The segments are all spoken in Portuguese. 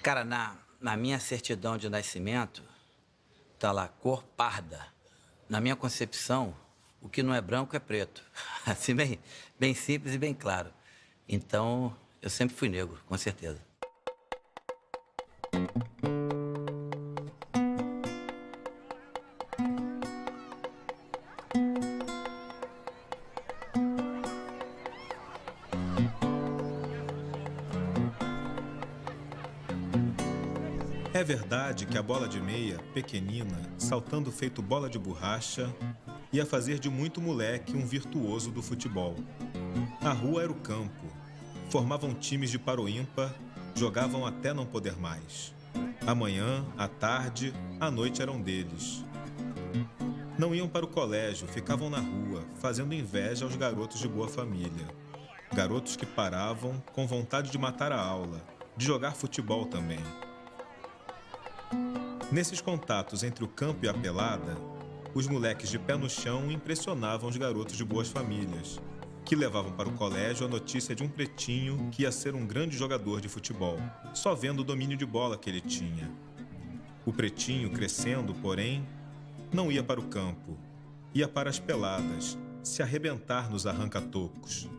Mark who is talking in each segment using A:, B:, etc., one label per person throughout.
A: Cara, na minha certidão de nascimento, tá lá, cor parda. Na minha concepção, o que não é branco é preto. Assim, bem simples e bem claro. Então, eu sempre fui negro, com certeza.
B: É verdade que a bola de meia, pequenina, saltando feito bola de borracha, ia fazer de muito moleque um virtuoso do futebol. A rua era o campo. Formavam times de par ou ímpar, jogavam até não poder mais. A manhã, a tarde, a noite eram deles. Não iam para o colégio, ficavam na rua, fazendo inveja aos garotos de boa família. Garotos que paravam com vontade de matar a aula, de jogar futebol também. Nesses contatos entre o campo e a pelada, os moleques de pé no chão impressionavam os garotos de boas famílias, que levavam para o colégio a notícia de um pretinho que ia ser um grande jogador de futebol, só vendo o domínio de bola que ele tinha. O pretinho, crescendo, porém, não ia para o campo, ia para as peladas, se arrebentar nos arranca-tocos.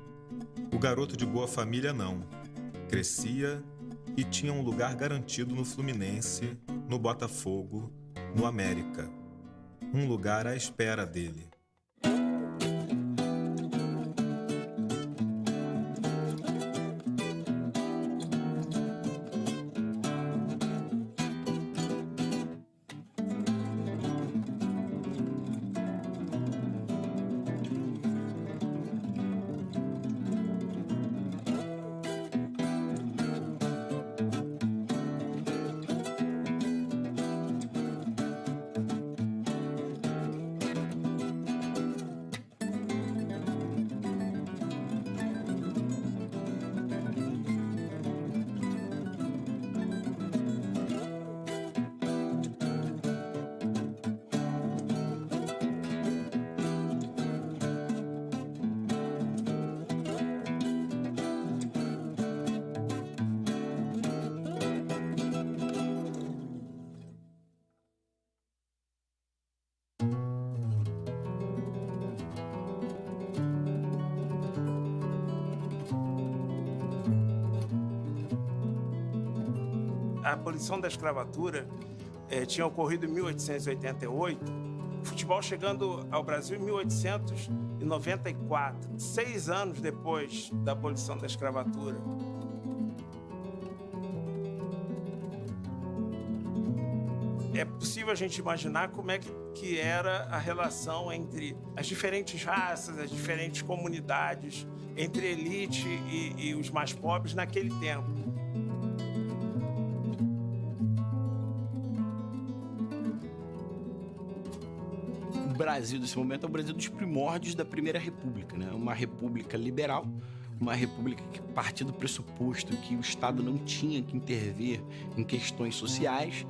B: O garoto de boa família não. Crescia e tinha um lugar garantido no Fluminense, no Botafogo, no América. Um lugar à espera dele.
C: A abolição da escravatura tinha ocorrido em 1888, o futebol chegando ao Brasil em 1894, 6 anos depois da abolição da escravatura. É possível a gente imaginar como é que era a relação entre as diferentes raças, as diferentes comunidades, entre a elite e os mais pobres naquele tempo.
D: O Brasil, nesse momento, é o Brasil dos primórdios da Primeira República, né? Uma república liberal, uma república que partia do pressuposto que o Estado não tinha que intervir em questões sociais,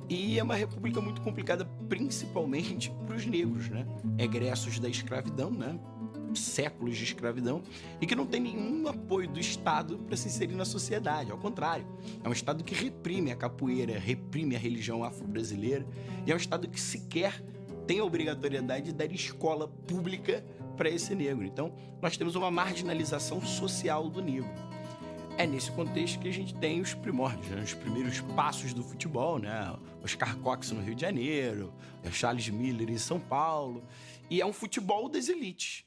D: e é uma república muito complicada, principalmente para os negros, né? Egressos da escravidão, né? Séculos de escravidão, e que não tem nenhum apoio do Estado para se inserir na sociedade. Ao contrário, é um Estado que reprime a capoeira, reprime a religião afro-brasileira, e é um Estado que sequer tem a obrigatoriedade de dar escola pública para esse negro. Então, nós temos uma marginalização social do negro. É nesse contexto que a gente tem os primórdios, né? Os primeiros passos do futebol, né? Oscar Cox no Rio de Janeiro, Charles Miller em São Paulo, e é um futebol das elites.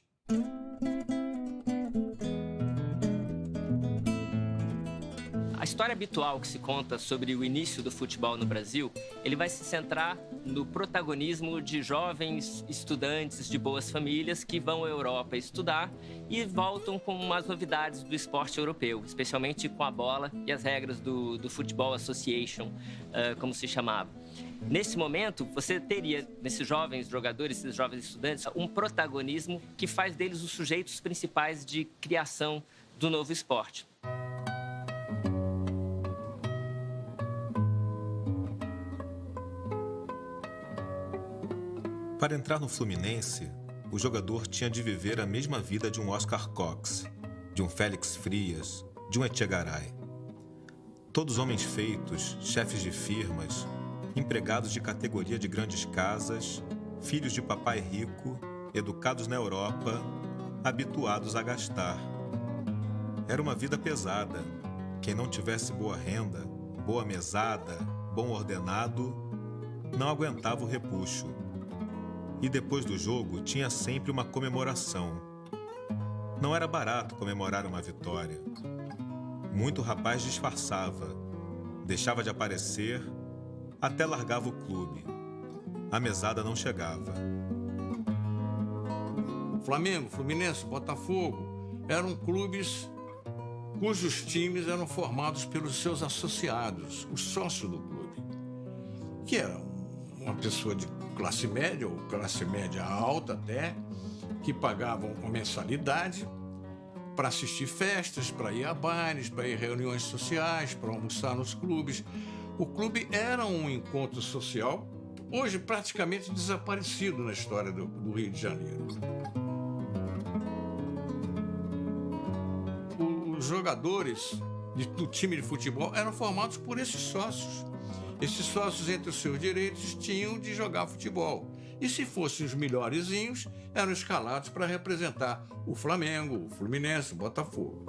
E: A história habitual que se conta sobre o início do futebol no Brasil, ele vai se centrar no protagonismo de jovens estudantes de boas famílias que vão à Europa estudar e voltam com umas novidades do esporte europeu, especialmente com a bola e as regras do Football Association, como se chamava. Nesse momento, você teria, nesses jovens jogadores, esses jovens estudantes, um protagonismo que faz deles os sujeitos principais de criação do novo esporte.
B: Para entrar no Fluminense, o jogador tinha de viver a mesma vida de um Oscar Cox, de um Félix Frias, de um Etchegaray. Todos homens feitos, chefes de firmas, empregados de categoria de grandes casas, filhos de papai rico, educados na Europa, habituados a gastar. Era uma vida pesada. Quem não tivesse boa renda, boa mesada, bom ordenado, não aguentava o repuxo. E depois do jogo tinha sempre uma comemoração. Não era barato comemorar uma vitória. Muito rapaz disfarçava, deixava de aparecer, até largava o clube. A mesada não chegava.
F: Flamengo, Fluminense, Botafogo eram clubes cujos times eram formados pelos seus associados, os sócios do clube, que era uma pessoa de classe média ou classe média alta até, que pagavam uma mensalidade para assistir festas, para ir a bares, para ir a reuniões sociais, para almoçar nos clubes. O clube era um encontro social, hoje praticamente desaparecido na história do Rio de Janeiro. Os jogadores do time de futebol eram formados por esses sócios. Esses sócios, entre os seus direitos, tinham de jogar futebol. E se fossem os melhorezinhos, eram escalados para representar o Flamengo, o Fluminense, o Botafogo.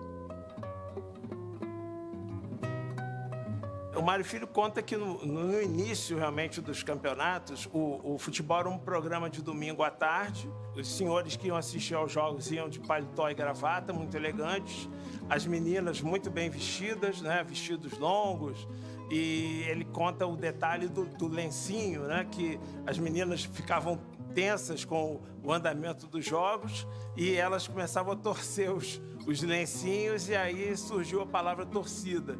C: O Mário Filho conta que no início, realmente, dos campeonatos, o futebol era um programa de domingo à tarde. Os senhores que iam assistir aos jogos iam de paletó e gravata, muito elegantes. As meninas muito bem vestidas, né? Vestidos longos. E ele conta o detalhe do lencinho, né? Que as meninas ficavam tensas com o andamento dos jogos e elas começavam a torcer os lencinhos e aí surgiu a palavra torcida.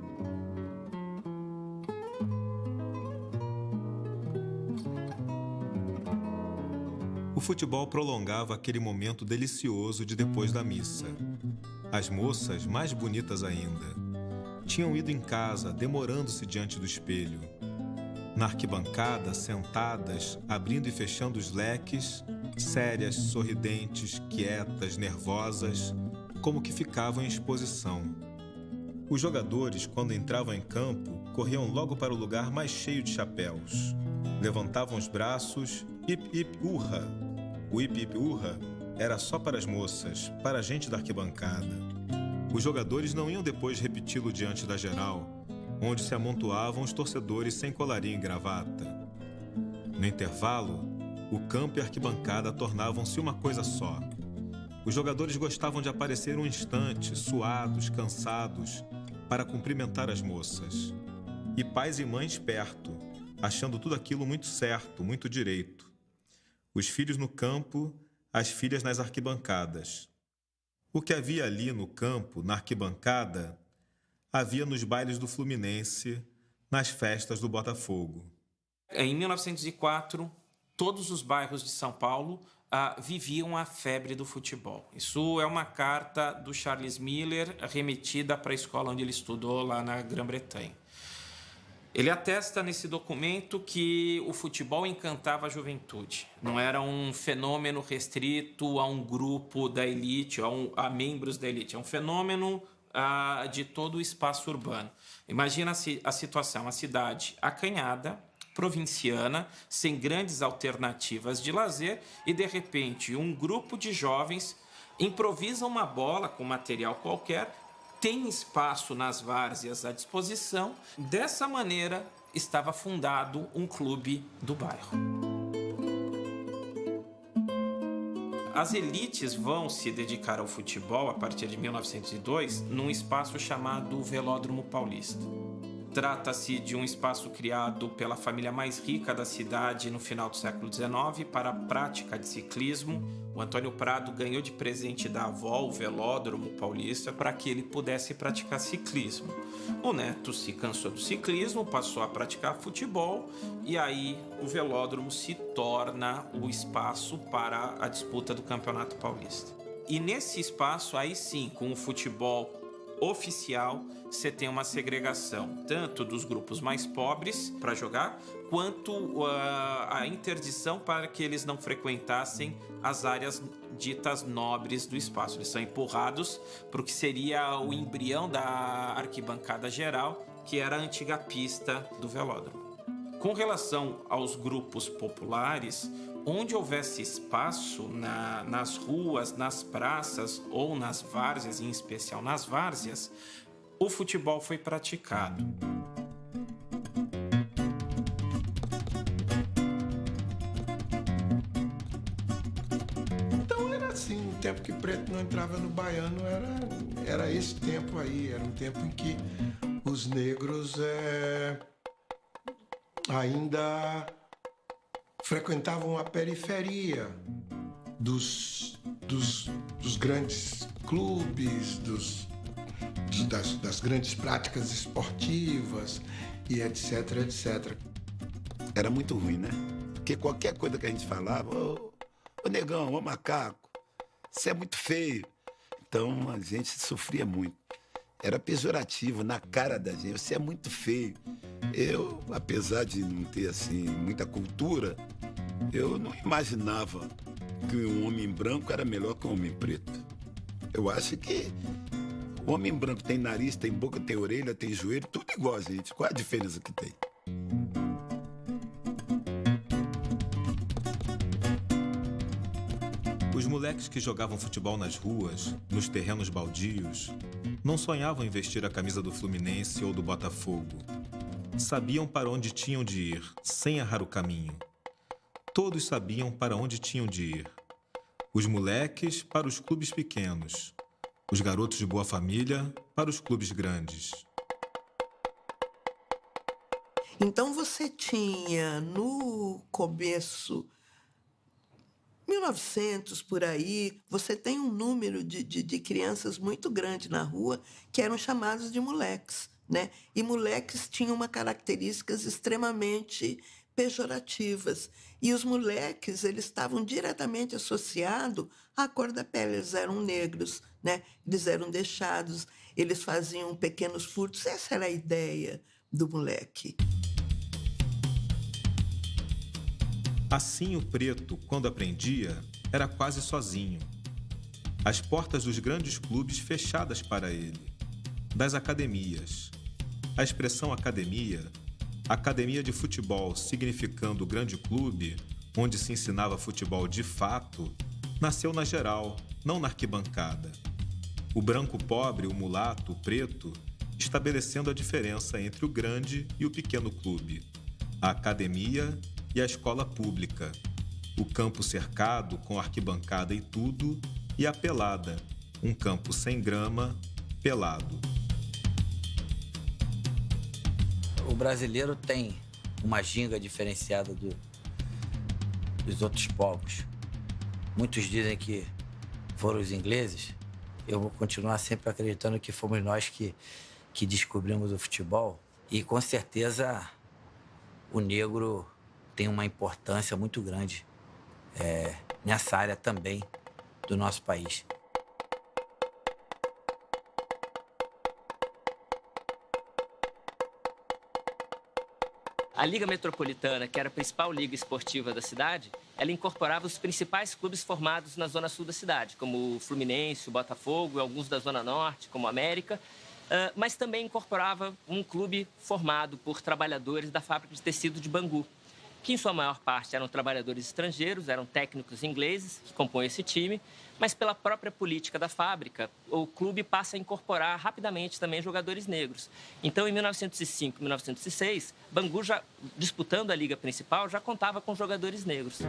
B: O futebol prolongava aquele momento delicioso de depois da missa. As moças, mais bonitas ainda, tinham ido em casa, demorando-se diante do espelho. Na arquibancada, sentadas, abrindo e fechando os leques, sérias, sorridentes, quietas, nervosas, como que ficavam em exposição. Os jogadores, quando entravam em campo, corriam logo para o lugar mais cheio de chapéus. Levantavam os braços, hip hip urra. O hip hip urra era só para as moças, para a gente da arquibancada. Os jogadores não iam depois repeti-lo diante da geral, onde se amontoavam os torcedores sem colarinho e gravata. No intervalo, o campo e a arquibancada tornavam-se uma coisa só. Os jogadores gostavam de aparecer um instante, suados, cansados, para cumprimentar as moças. E pais e mães perto, achando tudo aquilo muito certo, muito direito. Os filhos no campo, as filhas nas arquibancadas. O que havia ali no campo, na arquibancada, havia nos bailes do Fluminense, nas festas do Botafogo.
G: Em 1904, todos os bairros de São Paulo viviam a febre do futebol. Isso é uma carta do Charles Miller remetida para a escola onde ele estudou, lá na Grã-Bretanha. Ele atesta nesse documento que o futebol encantava a juventude. Não era um fenômeno restrito a um grupo da elite, a membros da elite. É um fenômeno de todo o espaço urbano. Imagina a situação, uma cidade acanhada, provinciana, sem grandes alternativas de lazer e, de repente, um grupo de jovens improvisa uma bola com material qualquer, tem espaço nas várzeas à disposição. Dessa maneira, estava fundado um clube do bairro. As elites vão se dedicar ao futebol a partir de 1902 num espaço chamado Velódromo Paulista. Trata-se de um espaço criado pela família mais rica da cidade no final do século XIX para a prática de ciclismo. O Antônio Prado ganhou de presente da avó o Velódromo Paulista para que ele pudesse praticar ciclismo. O neto se cansou do ciclismo, passou a praticar futebol e aí o velódromo se torna o espaço para a disputa do Campeonato Paulista. E nesse espaço, aí sim, com o futebol oficial, você tem uma segregação tanto dos grupos mais pobres para jogar, quanto a interdição para que eles não frequentassem as áreas ditas nobres do espaço. Eles são empurrados para o que seria o embrião da arquibancada geral, que era a antiga pista do velódromo. Com relação aos grupos populares, onde houvesse espaço nas ruas, nas praças ou nas várzeas, em especial nas várzeas, o futebol foi praticado.
H: Então era assim, no tempo que preto não entrava no baiano, era esse tempo aí, era um tempo em que os negros ainda frequentavam a periferia dos grandes clubes, das grandes práticas esportivas e etc, etc.
I: Era muito ruim, né? Porque qualquer coisa que a gente falava, ô negão, ô macaco, isso é muito feio. Então a gente sofria muito. Era pejorativo na cara da gente, você é muito feio. Eu, apesar de não ter assim muita cultura, eu não imaginava que um homem branco era melhor que um homem preto. Eu acho que o homem branco tem nariz, tem boca, tem orelha, tem joelho, tudo igual a gente. Qual a diferença que tem?
B: Os moleques que jogavam futebol nas ruas, nos terrenos baldios, não sonhavam em vestir a camisa do Fluminense ou do Botafogo. Sabiam para onde tinham de ir, sem errar o caminho. Todos sabiam para onde tinham de ir. Os moleques para os clubes pequenos. Os garotos de boa família para os clubes grandes.
J: Então você tinha, no começo, 1900, por aí, você tem um número de crianças muito grande na rua que eram chamados de moleques, né? E moleques tinham uma características extremamente pejorativas. E os moleques, eles estavam diretamente associados à cor da pele. Eles eram negros, né? Eles eram deixados, eles faziam pequenos furtos. Essa era a ideia do moleque.
B: Assim, o preto, quando aprendia, era quase sozinho. As portas dos grandes clubes fechadas para ele. Das academias. A expressão academia de futebol significando grande clube, onde se ensinava futebol de fato, nasceu na geral, não na arquibancada. O branco pobre, o mulato, o preto, estabelecendo a diferença entre o grande e o pequeno clube, a academia e a escola pública, o campo cercado com arquibancada e tudo, e a pelada, um campo sem grama, pelado.
A: O brasileiro tem uma ginga diferenciada dos outros povos. Muitos dizem que foram os ingleses. Eu vou continuar sempre acreditando que fomos nós que descobrimos o futebol. E, com certeza, o negro tem uma importância muito grande nessa área também do nosso país.
E: A Liga Metropolitana, que era a principal liga esportiva da cidade, ela incorporava os principais clubes formados na zona sul da cidade, como o Fluminense, o Botafogo e alguns da zona norte, como o América, mas também incorporava um clube formado por trabalhadores da fábrica de tecido de Bangu, que em sua maior parte eram trabalhadores estrangeiros, eram técnicos ingleses que compõem esse time, mas pela própria política da fábrica, o clube passa a incorporar rapidamente também jogadores negros. Então, em 1905 e 1906, Bangu, já disputando a liga principal, já contava com jogadores negros.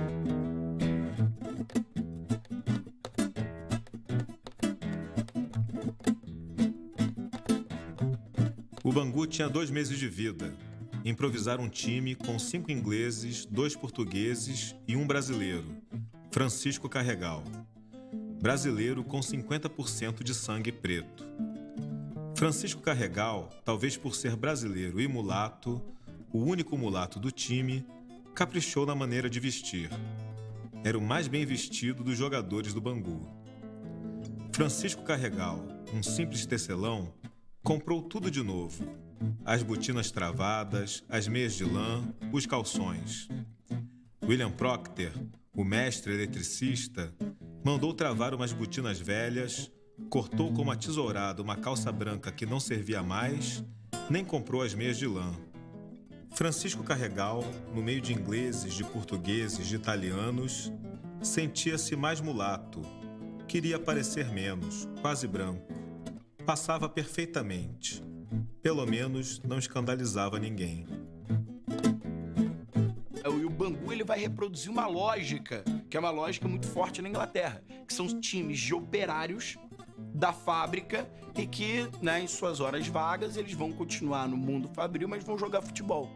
B: O Bangu tinha 2 meses de vida. Improvisaram um time com 5 ingleses, 2 portugueses e 1 brasileiro, Francisco Carregal. Brasileiro com 50% de sangue preto. Francisco Carregal, talvez por ser brasileiro e mulato, o único mulato do time, caprichou na maneira de vestir. Era o mais bem vestido dos jogadores do Bangu. Francisco Carregal, um simples tecelão, comprou tudo de novo. As botinas travadas, as meias de lã, os calções. William Procter, o mestre eletricista, Mandou travar umas botinas velhas, cortou com uma tesourada uma calça branca que não servia mais, nem comprou as meias de lã. Francisco Carregal, no meio de ingleses, de portugueses, de italianos, sentia-se mais mulato. Queria parecer menos, quase branco. Passava perfeitamente. Pelo menos não escandalizava ninguém.
D: E o Bangu ele vai reproduzir uma lógica, que é uma lógica muito forte na Inglaterra, que são times de operários da fábrica e que, né, em suas horas vagas, eles vão continuar no mundo fabril, mas vão jogar futebol.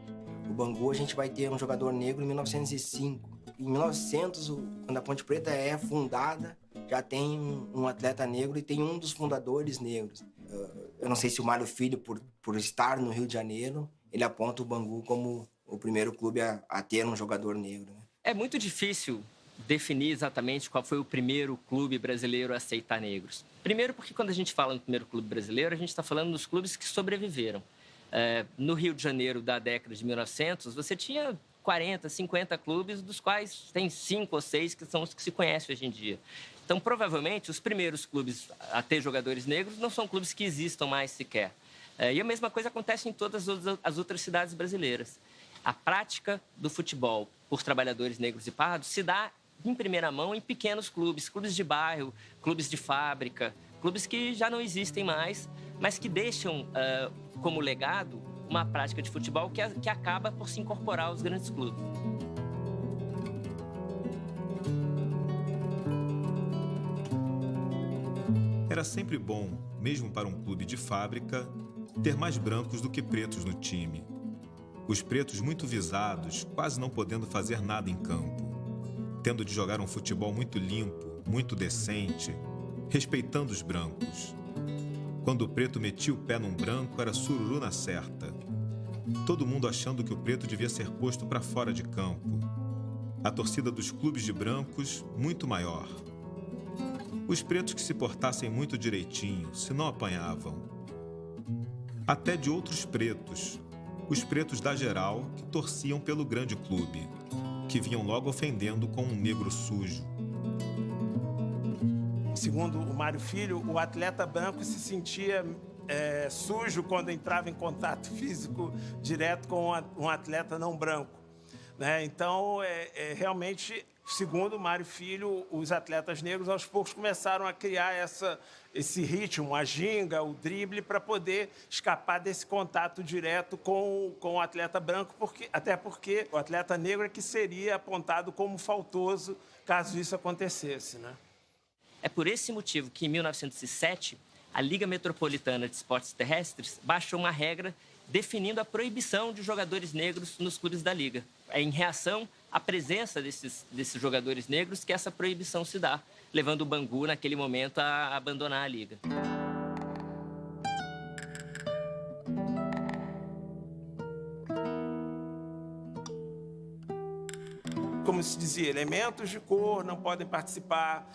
K: O Bangu, a gente vai ter um jogador negro em 1905. Em 1900, quando a Ponte Preta é fundada, já tem um atleta negro e tem um dos fundadores negros. Eu não sei se o Mário Filho, por estar no Rio de Janeiro, ele aponta o Bangu como o primeiro clube a ter um jogador negro, né?
E: É muito difícil definir exatamente qual foi o primeiro clube brasileiro a aceitar negros. Primeiro porque quando a gente fala no primeiro clube brasileiro, a gente está falando dos clubes que sobreviveram. No Rio de Janeiro da década de 1900, você tinha 40, 50 clubes, dos quais tem 5 ou 6 que são os que se conhecem hoje em dia. Então, provavelmente, os primeiros clubes a ter jogadores negros não são clubes que existam mais sequer. E a mesma coisa acontece em todas as outras cidades brasileiras. A prática do futebol por trabalhadores negros e pardos se dá em primeira mão em pequenos clubes, clubes de bairro, clubes de fábrica, clubes que já não existem mais, mas que deixam como legado uma prática de futebol que acaba por se incorporar aos grandes clubes.
B: Era sempre bom, mesmo para um clube de fábrica, ter mais brancos do que pretos no time. Os pretos muito visados, quase não podendo fazer nada em campo, tendo de jogar um futebol muito limpo, muito decente, respeitando os brancos. Quando o preto metia o pé num branco, era sururu na certa. Todo mundo achando que o preto devia ser posto para fora de campo. A torcida dos clubes de brancos, muito maior. Os pretos que se portassem muito direitinho, se não apanhavam. Até de outros pretos, os pretos da geral que torciam pelo grande clube, que vinham logo ofendendo com um negro sujo.
C: Segundo o Mário Filho, o atleta branco se sentia sujo quando entrava em contato físico direto com um atleta não branco, né? Então, realmente, segundo o Mário Filho, os atletas negros aos poucos começaram a criar esse ritmo, a ginga, o drible, para poder escapar desse contato direto com o atleta branco, até porque o atleta negro é que seria apontado como faltoso caso isso acontecesse, né?
E: É por esse motivo que, em 1907, a Liga Metropolitana de Esportes Terrestres baixou uma regra definindo a proibição de jogadores negros nos clubes da Liga. É em reação à presença desses jogadores negros que essa proibição se dá, levando o Bangu, naquele momento, a abandonar a Liga.
C: Como se dizia, elementos de cor não podem participar,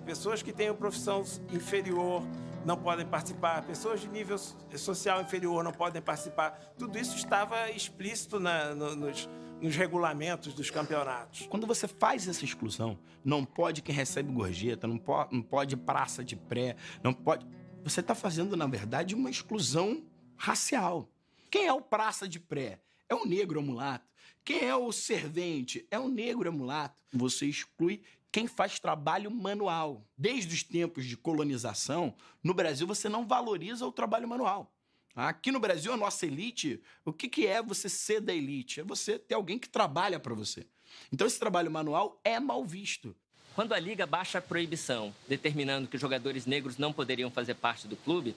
C: pessoas que tenham profissão inferior não podem participar, pessoas de nível social inferior não podem participar. Tudo isso estava explícito nos regulamentos dos campeonatos.
D: Quando você faz essa exclusão, não pode quem recebe gorjeta, não pode praça de pré, não pode... Você está fazendo, na verdade, uma exclusão racial. Quem é o praça de pré? É o negro, é o mulato. Quem é o servente? É o negro, é o mulato. Você exclui quem faz trabalho manual. Desde os tempos de colonização, no Brasil você não valoriza o trabalho manual. Aqui no Brasil, a nossa elite, o que é você ser da elite? É você ter alguém que trabalha para você. Então, esse trabalho manual é mal visto.
E: Quando a Liga baixa a proibição, determinando que jogadores negros não poderiam fazer parte do clube,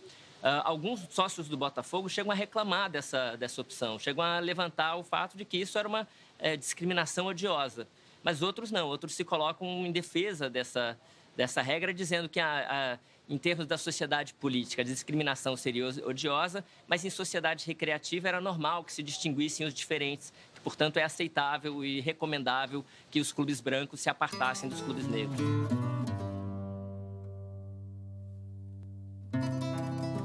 E: alguns sócios do Botafogo chegam a reclamar dessa opção, chegam a levantar o fato de que isso era uma discriminação odiosa. Mas outros não, outros se colocam em defesa dessa regra, dizendo que em termos da sociedade política, a discriminação seria odiosa, mas em sociedade recreativa era normal que se distinguissem os diferentes, que, portanto, é aceitável e recomendável que os clubes brancos se apartassem dos clubes negros.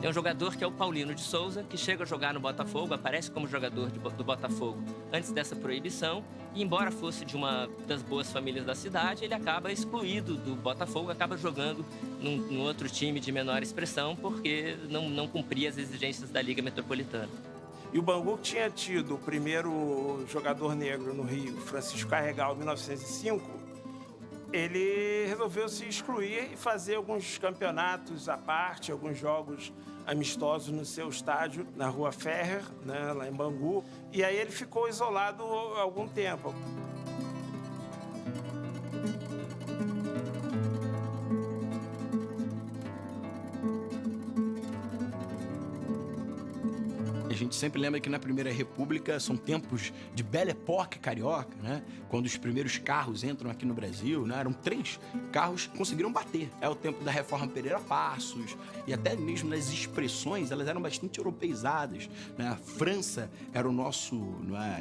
E: Tem um jogador que é o Paulino de Souza, que chega a jogar no Botafogo, aparece como jogador do Botafogo antes dessa proibição, e embora fosse de uma das boas famílias da cidade, ele acaba excluído do Botafogo, acaba jogando num outro time de menor expressão, porque não cumpria as exigências da Liga Metropolitana.
C: E o Bangu tinha tido o primeiro jogador negro no Rio, Francisco Carregal, em 1905, ele resolveu se excluir e fazer alguns campeonatos à parte, alguns jogos amistosos no seu estádio, na Rua Ferrer, né, lá em Bangu. E aí ele ficou isolado há algum tempo.
D: A gente sempre lembra que na Primeira República são tempos de Belle Époque carioca, né? Quando os primeiros carros entram aqui no Brasil, né? Eram 3 carros que conseguiram bater. É o tempo da Reforma Pereira Passos, e até mesmo nas expressões, elas eram bastante europeizadas, né? A França era o nosso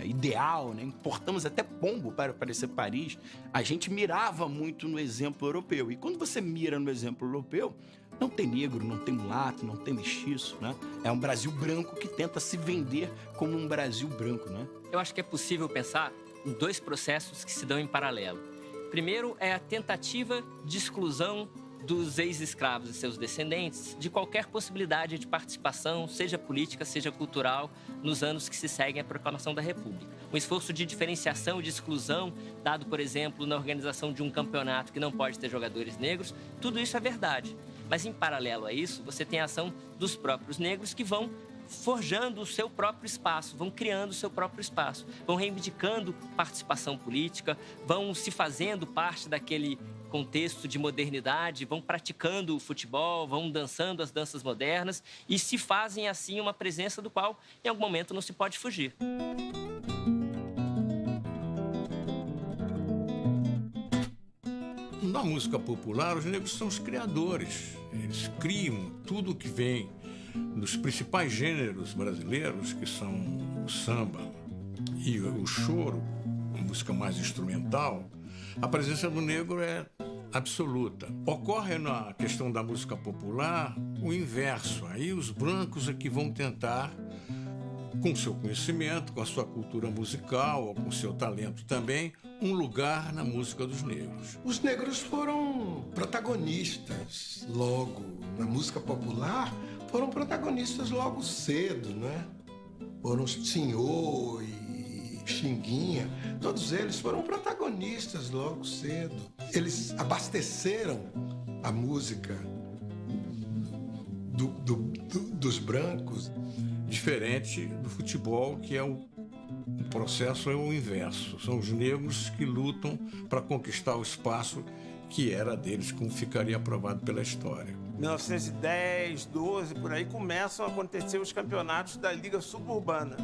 D: ideal, né? Importamos até pombo para parecer Paris. A gente mirava muito no exemplo europeu. E quando você mira no exemplo europeu, não tem negro, não tem mulato, não tem mestiço, né? É um Brasil branco que tenta se vender como um Brasil branco, né?
E: Eu acho que é possível pensar em 2 processos que se dão em paralelo. Primeiro é a tentativa de exclusão dos ex-escravos e seus descendentes de qualquer possibilidade de participação, seja política, seja cultural, nos anos que se seguem à proclamação da República. Um esforço de diferenciação e de exclusão, dado, por exemplo, na organização de um campeonato que não pode ter jogadores negros, tudo isso é verdade. Mas, em paralelo a isso, você tem a ação dos próprios negros que vão forjando o seu próprio espaço, vão criando o seu próprio espaço, vão reivindicando participação política, vão se fazendo parte daquele contexto de modernidade, vão praticando o futebol, vão dançando as danças modernas e se fazem, assim, uma presença do qual, em algum momento, não se pode fugir.
F: Na música popular, os negros são os criadores. Eles criam tudo o que vem dos principais gêneros brasileiros, que são o samba e o choro, a música mais instrumental. A presença do negro é absoluta. Ocorre na questão da música popular o inverso. Aí os brancos é que vão tentar, com seu conhecimento, com a sua cultura musical, ou com seu talento também, um lugar na música dos negros.
H: Os negros foram protagonistas logo na música popular, foram protagonistas logo cedo, né? Foram Senhor e Xinguinha, todos eles foram protagonistas logo cedo. Eles abasteceram a música dos brancos.
F: Diferente do futebol, que é o processo é o inverso. São os negros que lutam para conquistar o espaço que era deles, como ficaria provado pela história.
C: 1910, 12, por aí, começam a acontecer os campeonatos da Liga Suburbana.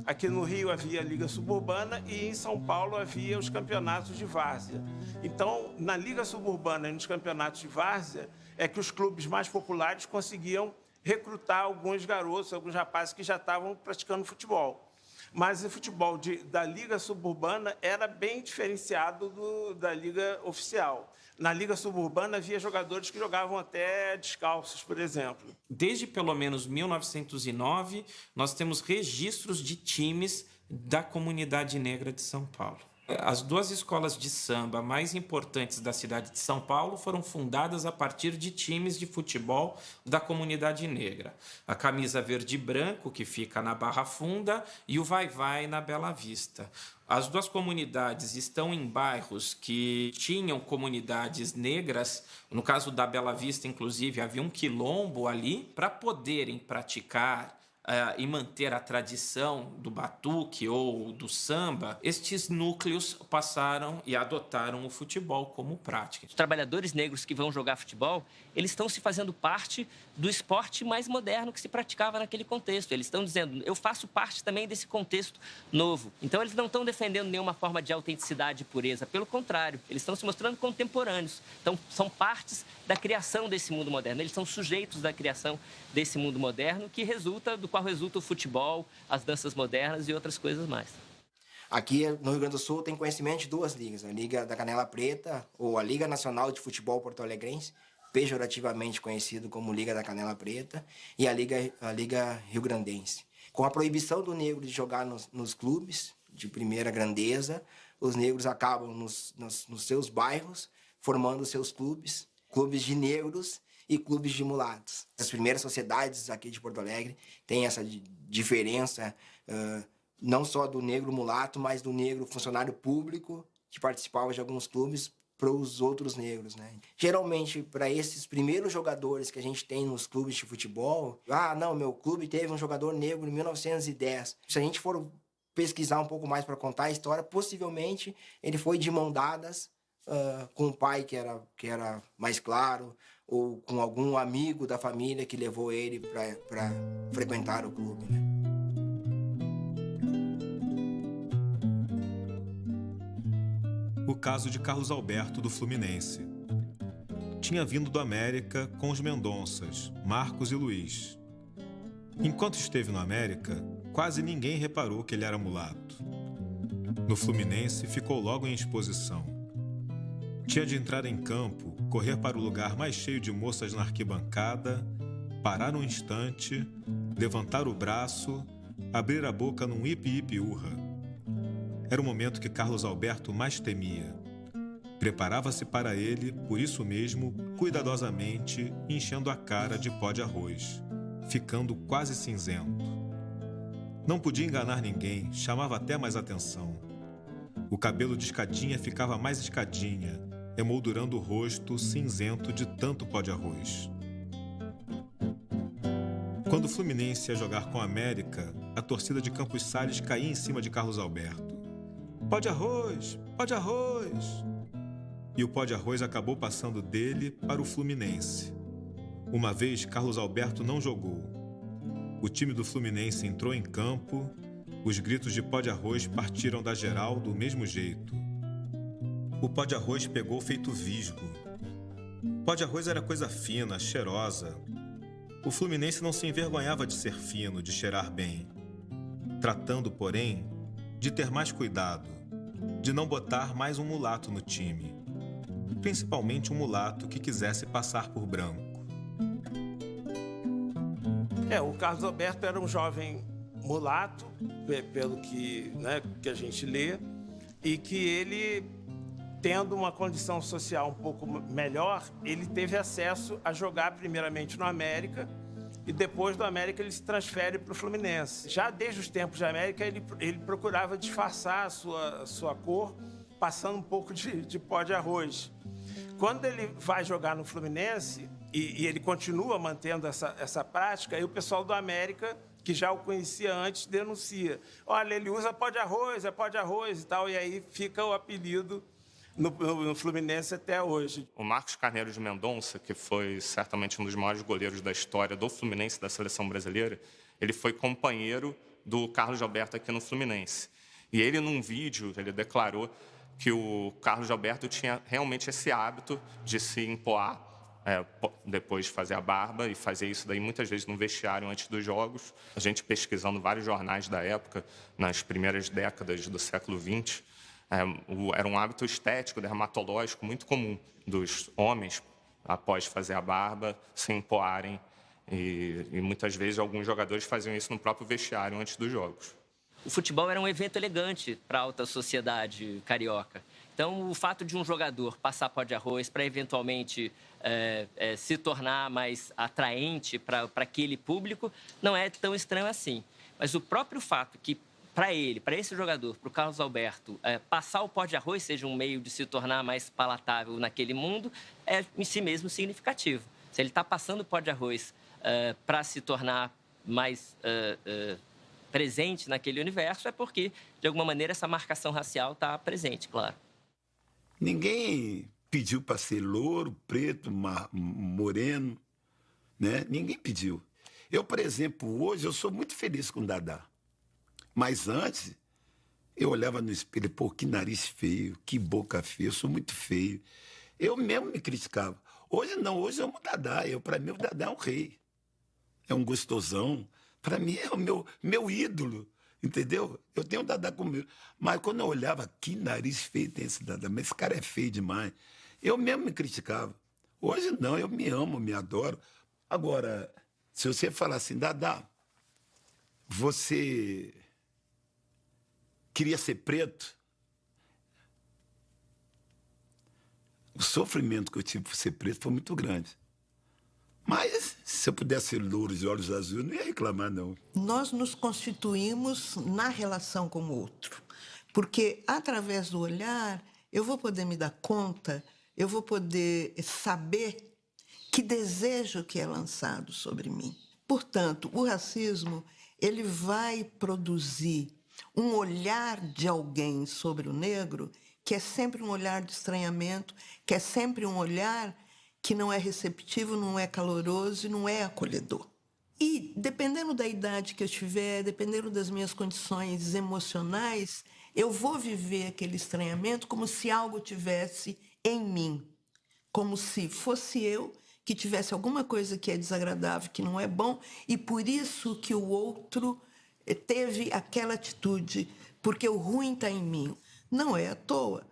C: Aqui no Rio havia a Liga Suburbana e em São Paulo havia os campeonatos de várzea. Então, na Liga Suburbana e nos campeonatos de várzea, é que os clubes mais populares conseguiam recrutar alguns garotos, alguns rapazes que já estavam praticando futebol. Mas o futebol da Liga Suburbana era bem diferenciado da Liga Oficial. Na Liga Suburbana havia jogadores que jogavam até descalços, por exemplo.
G: Desde pelo menos 1909, nós temos registros de times da comunidade negra de São Paulo. As 2 escolas de samba mais importantes da cidade de São Paulo foram fundadas a partir de times de futebol da comunidade negra. A Camisa Verde e Branco, que fica na Barra Funda, e o Vai-Vai na Bela Vista. As 2 comunidades estão em bairros que tinham comunidades negras. No caso da Bela Vista, inclusive, havia um quilombo ali para poderem praticar e manter a tradição do batuque ou do samba. Estes núcleos passaram e adotaram o futebol como prática.
E: Os trabalhadores negros que vão jogar futebol, eles estão se fazendo parte do esporte mais moderno que se praticava naquele contexto. Eles estão dizendo, eu faço parte também desse contexto novo. Então, eles não estão defendendo nenhuma forma de autenticidade e pureza. Pelo contrário, eles estão se mostrando contemporâneos. Então, são partes da criação desse mundo moderno. Eles são sujeitos da criação desse mundo moderno do qual resulta o futebol, as danças modernas e outras coisas mais.
K: Aqui no Rio Grande do Sul tem conhecimento de 2 ligas, a Liga da Canela Preta ou a Liga Nacional de Futebol Porto Alegrense, pejorativamente conhecido como Liga da Canela Preta, e a Liga Rio-Grandense. Com a proibição do negro de jogar nos clubes de primeira grandeza, os negros acabam nos seus bairros formando seus clubes de negros e clubes de mulatos. As primeiras sociedades aqui de Porto Alegre têm essa diferença, não só do negro mulato, mas do negro funcionário público que participava de alguns clubes para os outros negros, né? Geralmente, para esses primeiros jogadores que a gente tem nos clubes de futebol, não, meu clube teve um jogador negro em 1910. Se a gente for pesquisar um pouco mais para contar a história, possivelmente ele foi de mão dadas com um pai que era mais claro, ou com algum amigo da família que levou ele para frequentar o clube, né?
B: O caso de Carlos Alberto, do Fluminense. Tinha vindo do América com os Mendonças, Marcos e Luiz. Enquanto esteve no América, quase ninguém reparou que ele era mulato. No Fluminense, ficou logo em exposição. Tinha de entrar em campo, correr para o lugar mais cheio de moças na arquibancada, parar um instante, levantar o braço, abrir a boca num ipi-ipi-urra. Era o momento que Carlos Alberto mais temia. Preparava-se para ele, por isso mesmo, cuidadosamente, enchendo a cara de pó de arroz, ficando quase cinzento. Não podia enganar ninguém, chamava até mais atenção. O cabelo de escadinha ficava mais escadinha, emoldurando o rosto cinzento de tanto pó de arroz. Quando o Fluminense ia jogar com a América, a torcida de Campos Sales caía em cima de Carlos Alberto. Pó de arroz! Pó de arroz! E o pó de arroz acabou passando dele para o Fluminense. Uma vez, Carlos Alberto não jogou. O time do Fluminense entrou em campo, os gritos de pó de arroz partiram da geral do mesmo jeito. O pó de arroz pegou feito visgo. Pó de arroz era coisa fina, cheirosa. O Fluminense não se envergonhava de ser fino, de cheirar bem. Tratando, porém, de ter mais cuidado, de não botar mais um mulato no time. Principalmente um mulato que quisesse passar por branco.
C: O Carlos Alberto era um jovem mulato, pelo que a gente lê, e que ele, tendo uma condição social um pouco melhor, ele teve acesso a jogar primeiramente no América, e depois do América ele se transfere para o Fluminense. Já desde os tempos de América, ele procurava disfarçar a sua cor, passando um pouco de pó de arroz. Quando ele vai jogar no Fluminense, e ele continua mantendo essa prática, aí o pessoal do América, que já o conhecia antes, denuncia. Olha, ele usa pó de arroz, é pó de arroz e tal, e aí fica o apelido no Fluminense até hoje.
L: O Marcos Carneiro de Mendonça, que foi certamente um dos maiores goleiros da história do Fluminense, da seleção brasileira, ele foi companheiro do Carlos Alberto aqui no Fluminense. E ele, num vídeo, ele declarou que o Carlos Alberto tinha realmente esse hábito de se empoar, depois de fazer a barba, e fazer isso daí muitas vezes no vestiário antes dos jogos. A gente pesquisando vários jornais da época, nas primeiras décadas do século XX, era um hábito estético, dermatológico muito comum dos homens, após fazer a barba, se empoarem. E muitas vezes alguns jogadores faziam isso no próprio vestiário antes dos jogos.
E: O futebol era um evento elegante para a alta sociedade carioca. Então, o fato de um jogador passar pó de arroz para eventualmente se tornar mais atraente para aquele público não é tão estranho assim. Mas o próprio fato que, para esse jogador, para o Carlos Alberto, passar o pó de arroz seja um meio de se tornar mais palatável naquele mundo, é em si mesmo significativo. Se ele está passando o pó de arroz para se tornar mais presente naquele universo, é porque, de alguma maneira, essa marcação racial está presente, claro.
I: Ninguém pediu para ser louro, preto, moreno, né? Ninguém pediu. Eu, por exemplo, hoje eu sou muito feliz com o Dadá. Mas antes, eu olhava no espelho, pô, que nariz feio, que boca feia, eu sou muito feio. Eu mesmo me criticava. Hoje não, hoje eu amo o Dadá. Para mim, o Dadá é um rei. É um gostosão. Para mim, é o meu ídolo, entendeu? Eu tenho o Dadá comigo. Mas quando eu olhava, que nariz feio tem esse Dadá. Mas esse cara é feio demais. Eu mesmo me criticava. Hoje não, eu me amo, me adoro. Agora, se você falar assim, Dadá, você queria ser preto? O sofrimento que eu tive por ser preto foi muito grande. Mas, se eu pudesse ser louro de olhos azuis, eu não ia reclamar, não.
J: Nós nos constituímos na relação com o outro. Porque, através do olhar, eu vou poder me dar conta, eu vou poder saber que desejo que é lançado sobre mim. Portanto, o racismo, ele vai produzir um olhar de alguém sobre o negro que é sempre um olhar de estranhamento, que é sempre um olhar que não é receptivo, não é caloroso e não é acolhedor. E, dependendo da idade que eu tiver, dependendo das minhas condições emocionais, eu vou viver aquele estranhamento como se algo tivesse em mim, como se fosse eu que tivesse alguma coisa que é desagradável, que não é bom, e por isso que o outro teve aquela atitude, porque o ruim está em mim. Não é à toa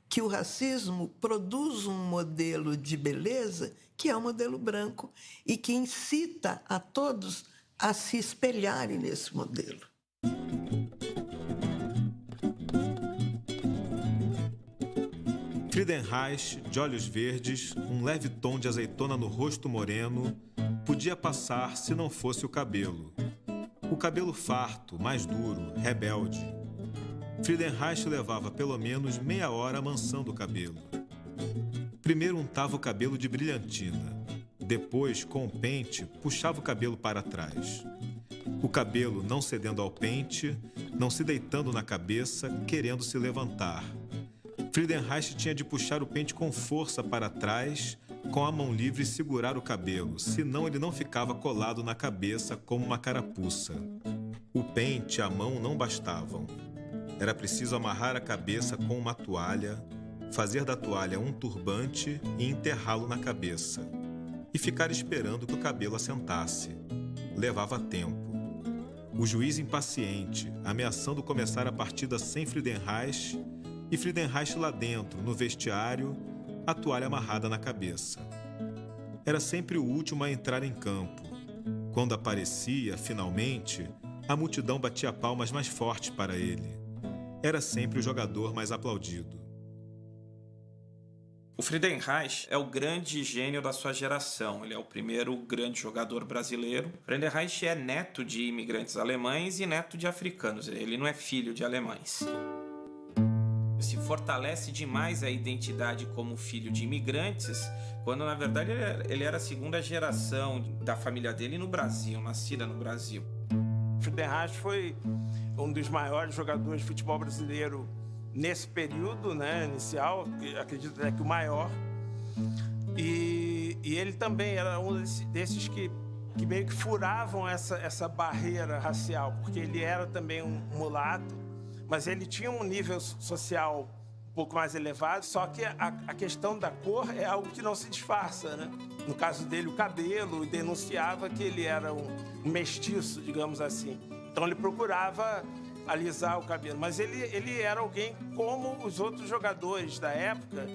J: que o racismo produz um modelo de beleza que é o modelo branco e que incita a todos a se espelharem nesse modelo.
B: Friedenreich, de olhos verdes, um leve tom de azeitona no rosto moreno, podia passar se não fosse o cabelo. O cabelo farto, mais duro, rebelde. Friedenreich levava pelo menos meia hora amansando o cabelo. Primeiro untava o cabelo de brilhantina. Depois, com o pente, puxava o cabelo para trás. O cabelo não cedendo ao pente, não se deitando na cabeça, querendo se levantar. Friedenreich tinha de puxar o pente com força para trás, com a mão livre segurar o cabelo, senão ele não ficava colado na cabeça como uma carapuça. O pente e a mão não bastavam. Era preciso amarrar a cabeça com uma toalha, fazer da toalha um turbante e enterrá-lo na cabeça. E ficar esperando que o cabelo assentasse. Levava tempo. O juiz impaciente, ameaçando começar a partida sem Friedenreich, e Friedenreich lá dentro, no vestiário, a toalha amarrada na cabeça. Era sempre o último a entrar em campo. Quando aparecia, finalmente, a multidão batia palmas mais fortes para ele. Era sempre o jogador mais aplaudido.
G: O Friedenreich é o grande gênio da sua geração. Ele é o primeiro grande jogador brasileiro. Friedenreich é neto de imigrantes alemães e neto de africanos. Ele não é filho de alemães. Se fortalece demais a identidade como filho de imigrantes, quando na verdade ele era a segunda geração da família dele no Brasil, nascida no Brasil.
C: Friedenreich foi um dos maiores jogadores de futebol brasileiro nesse período, né, inicial, acredito até que o maior. E ele também era um desses que meio que furavam essa barreira racial, porque ele era também um mulato, mas ele tinha um nível social um pouco mais elevado, só que a questão da cor é algo que não se disfarça, né? No caso dele, o cabelo denunciava que ele era um mestiço, digamos assim. Então ele procurava alisar o cabelo, mas ele era alguém como os outros jogadores da época,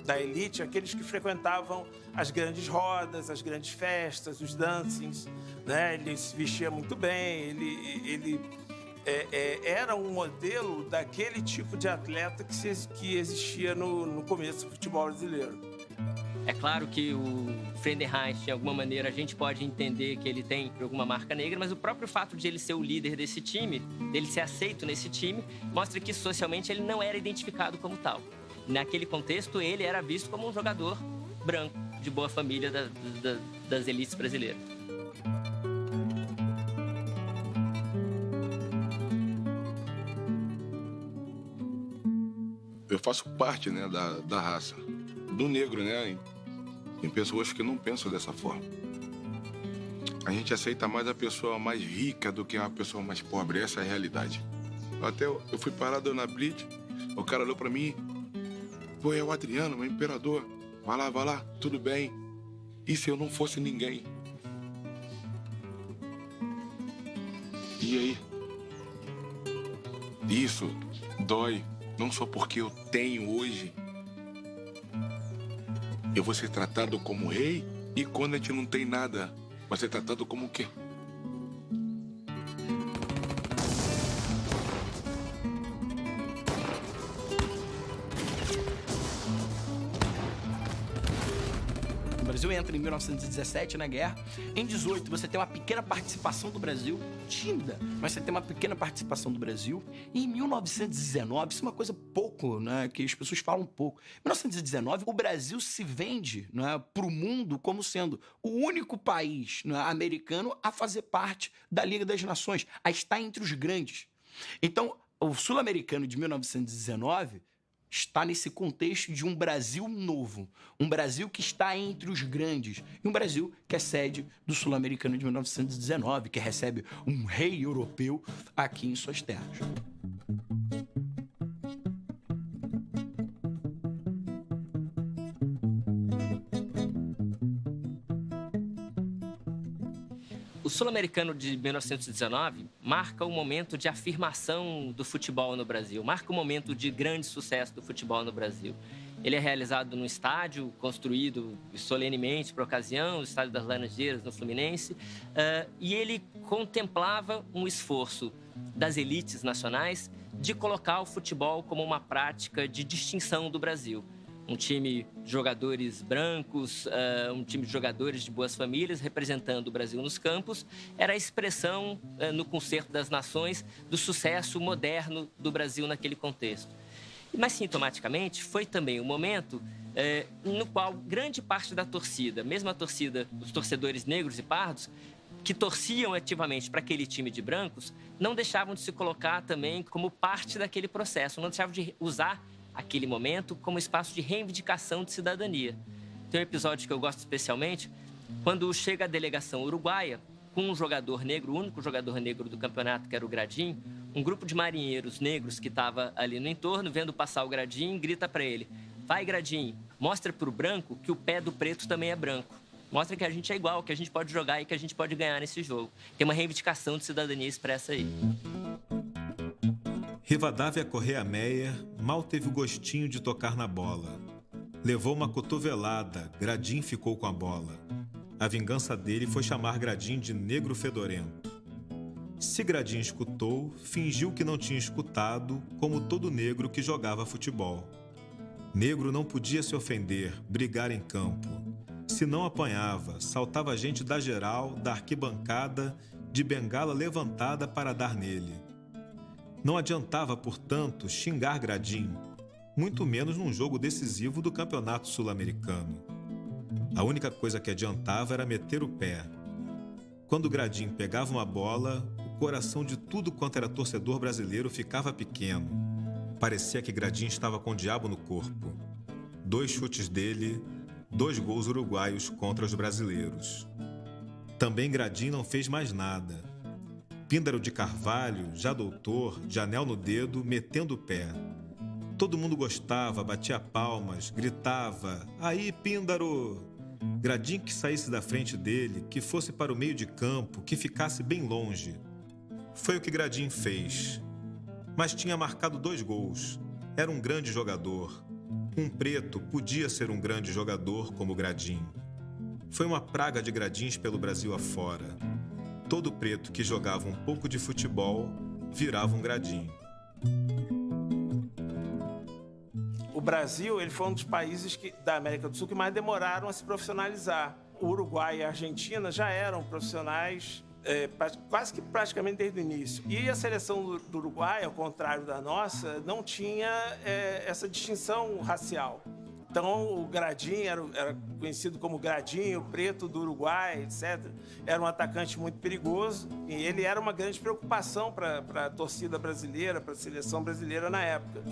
C: da elite, aqueles que frequentavam as grandes rodas, as grandes festas, os dancings, né? Ele se vestia muito bem, ele era um modelo daquele tipo de atleta que existia no começo do futebol brasileiro.
E: É claro que o Friedenreich, de alguma maneira, a gente pode entender que ele tem alguma marca negra, mas o próprio fato de ele ser o líder desse time, dele ser aceito nesse time, mostra que socialmente ele não era identificado como tal. Naquele contexto, ele era visto como um jogador branco, de boa família das elites brasileiras.
M: Eu faço parte, né, da raça, do negro, né? Tem pessoas que não pensam dessa forma. A gente aceita mais a pessoa mais rica do que a pessoa mais pobre. Essa é a realidade. Eu fui parado na Blitz, o cara olhou pra mim. Pô, é o Adriano, o imperador. Vai lá, tudo bem. E se eu não fosse ninguém? E aí? Isso dói, não só porque eu tenho hoje. Eu vou ser tratado como rei e quando a gente não tem nada, vai ser tratado como o quê?
D: O Brasil entra em 1917 na guerra. Em 18, você tem uma pequena participação do Brasil, tímida, mas você tem uma pequena participação do Brasil. E em 1919, isso é uma coisa pouco, né, que as pessoas falam pouco. Em 1919, o Brasil se vende, né, para o mundo como sendo o único país, né, americano a fazer parte da Liga das Nações, a estar entre os grandes. Então, o sul-americano de 1919 está nesse contexto de um Brasil novo, um Brasil que está entre os grandes, e um Brasil que é sede do Sul-Americano de 1919, que recebe um rei europeu aqui em suas terras.
E: O Sul-Americano de 1919 marca o momento de afirmação do futebol no Brasil, marca o momento de grande sucesso do futebol no Brasil. Ele é realizado num estádio construído solenemente para a ocasião, o Estádio das Laranjeiras, no Fluminense, e ele contemplava um esforço das elites nacionais de colocar o futebol como uma prática de distinção do Brasil. Um time de jogadores brancos, um time de jogadores de boas famílias representando o Brasil nos campos, era a expressão, no concerto das nações, do sucesso moderno do Brasil naquele contexto. Mas, sintomaticamente, foi também um momento no qual grande parte da torcida, mesmo a torcida, os torcedores negros e pardos, que torciam ativamente para aquele time de brancos, não deixavam de se colocar também como parte daquele processo, não deixavam de usar aquele momento como espaço de reivindicação de cidadania. Tem um episódio que eu gosto especialmente, quando chega a delegação uruguaia, com um jogador negro, o único jogador negro do campeonato, que era o Gradim, um grupo de marinheiros negros que estava ali no entorno, vendo passar o Gradim, grita para ele: vai, Gradim, mostra para o branco que o pé do preto também é branco. Mostra que a gente é igual, que a gente pode jogar e que a gente pode ganhar nesse jogo. Tem uma reivindicação de cidadania expressa aí.
B: Rivadavia Correa Meyer mal teve o gostinho de tocar na bola. Levou uma cotovelada, Gradim ficou com a bola. A vingança dele foi chamar Gradim de negro fedorento. Se Gradim escutou, fingiu que não tinha escutado, como todo negro que jogava futebol. Negro não podia se ofender, brigar em campo. Se não apanhava, saltava gente da geral, da arquibancada, de bengala levantada para dar nele. Não adiantava, portanto, xingar Gradim, muito menos num jogo decisivo do Campeonato Sul-Americano. A única coisa que adiantava era meter o pé. Quando Gradim pegava uma bola, o coração de tudo quanto era torcedor brasileiro ficava pequeno. Parecia que Gradim estava com o diabo no corpo. 2 chutes dele, 2 gols uruguaios contra os brasileiros. Também Gradim não fez mais nada. Píndaro de Carvalho, já doutor, de anel no dedo, metendo o pé. Todo mundo gostava, batia palmas, gritava: aí, Píndaro! Gradim que saísse da frente dele, que fosse para o meio de campo, que ficasse bem longe. Foi o que Gradim fez. Mas tinha marcado 2 gols. Era um grande jogador. Um preto podia ser um grande jogador como Gradim. Foi uma praga de Gradins pelo Brasil afora. Todo preto que jogava um pouco de futebol virava um Gradim.
C: O Brasil, ele foi um dos países da América do Sul que mais demoraram a se profissionalizar. O Uruguai e a Argentina já eram profissionais quase que praticamente desde o início. E a seleção do Uruguai, ao contrário da nossa, não tinha essa distinção racial. Então, o Gradim era conhecido como Gradim, o preto do Uruguai, etc. Era um atacante muito perigoso e ele era uma grande preocupação para a torcida brasileira, para a seleção brasileira na época.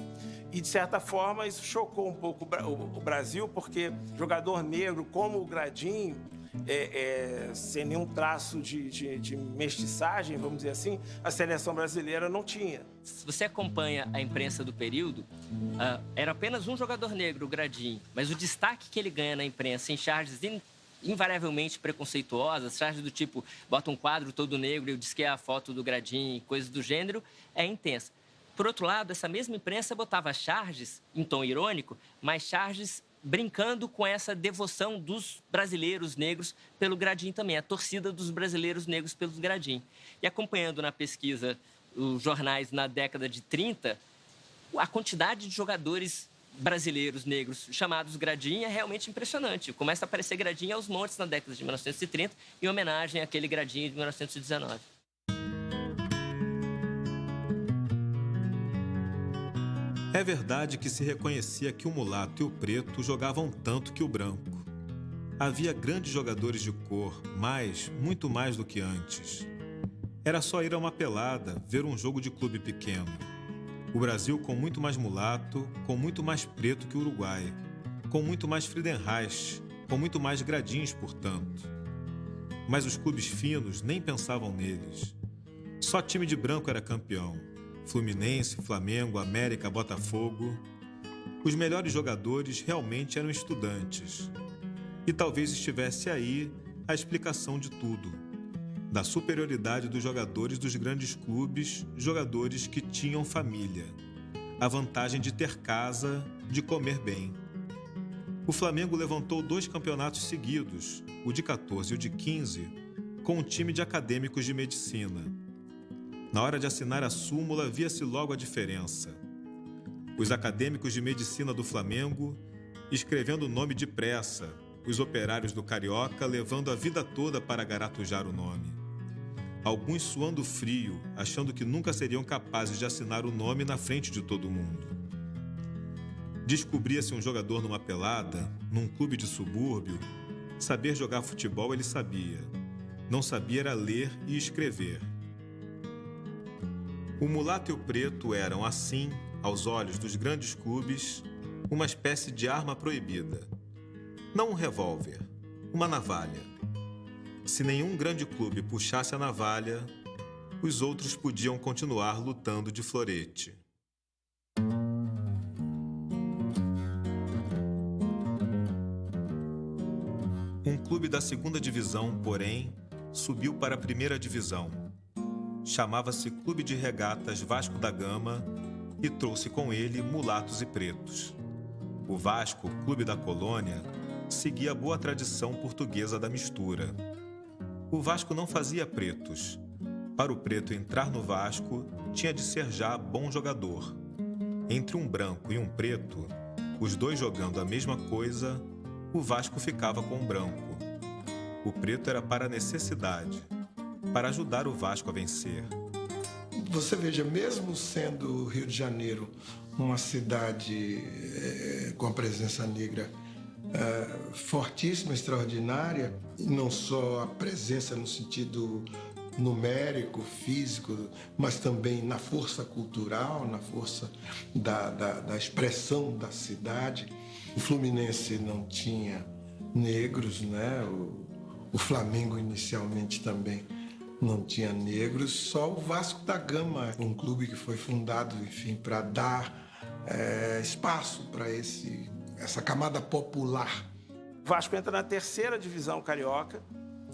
C: E, de certa forma, isso chocou um pouco o Brasil, porque jogador negro como o Gradim, sem nenhum traço de mestiçagem, vamos dizer assim, a seleção brasileira não tinha.
E: Se você acompanha a imprensa do período, era apenas um jogador negro, o Gradim, mas o destaque que ele ganha na imprensa em charges invariavelmente preconceituosas, charges do tipo, bota um quadro todo negro e eu disse que é a foto do Gradim, coisas do gênero, é intensa. Por outro lado, essa mesma imprensa botava charges, em tom irônico, mas charges brincando com essa devoção dos brasileiros negros pelo Gradim também, a torcida dos brasileiros negros pelos Gradim. E acompanhando na pesquisa os jornais na década de 30, a quantidade de jogadores brasileiros negros chamados Gradim é realmente impressionante. Começa a aparecer Gradim aos montes na década de 1930, em homenagem àquele Gradim de 1919.
B: É verdade que se reconhecia que o mulato e o preto jogavam tanto que o branco. Havia grandes jogadores de cor, muito mais do que antes. Era só ir a uma pelada, ver um jogo de clube pequeno. O Brasil com muito mais mulato, com muito mais preto que o Uruguai, com muito mais Friedenreich, com muito mais Gradins, portanto. Mas os clubes finos nem pensavam neles. Só time de branco era campeão. Fluminense, Flamengo, América, Botafogo. Os melhores jogadores realmente eram estudantes. E talvez estivesse aí a explicação de tudo. Da superioridade dos jogadores dos grandes clubes, jogadores que tinham família. A vantagem de ter casa, de comer bem. O Flamengo levantou 2 campeonatos seguidos, o de 14 e o de 15, com um time de acadêmicos de medicina. Na hora de assinar a súmula, via-se logo a diferença. Os acadêmicos de medicina do Flamengo escrevendo o nome depressa, os operários do Carioca levando a vida toda para garatujar o nome. Alguns suando frio, achando que nunca seriam capazes de assinar o nome na frente de todo mundo. Descobria-se um jogador numa pelada, num clube de subúrbio. Saber jogar futebol ele sabia. Não sabia era ler e escrever. O mulato e o preto eram, assim, aos olhos dos grandes clubes, uma espécie de arma proibida. Não um revólver, uma navalha. Se nenhum grande clube puxasse a navalha, os outros podiam continuar lutando de florete. Um clube da 2ª divisão, porém, subiu para a 1ª divisão. Chamava-se Clube de Regatas Vasco da Gama e trouxe com ele mulatos e pretos. O Vasco, clube da colônia, seguia a boa tradição portuguesa da mistura. O Vasco não fazia pretos. Para o preto entrar no Vasco, tinha de ser já bom jogador. Entre um branco e um preto, os dois jogando a mesma coisa, o Vasco ficava com o branco. O preto era para a necessidade, para ajudar o Vasco a vencer.
H: Você veja, mesmo sendo o Rio de Janeiro uma cidade com a presença negra fortíssima, extraordinária, e não só a presença no sentido numérico, físico, mas também na força cultural, na força da expressão da cidade. O Fluminense não tinha negros, né? O Flamengo inicialmente também não tinha negros, só o Vasco da Gama, um clube que foi fundado, enfim, para dar espaço para essa camada popular.
C: O Vasco entra na 3ª divisão carioca,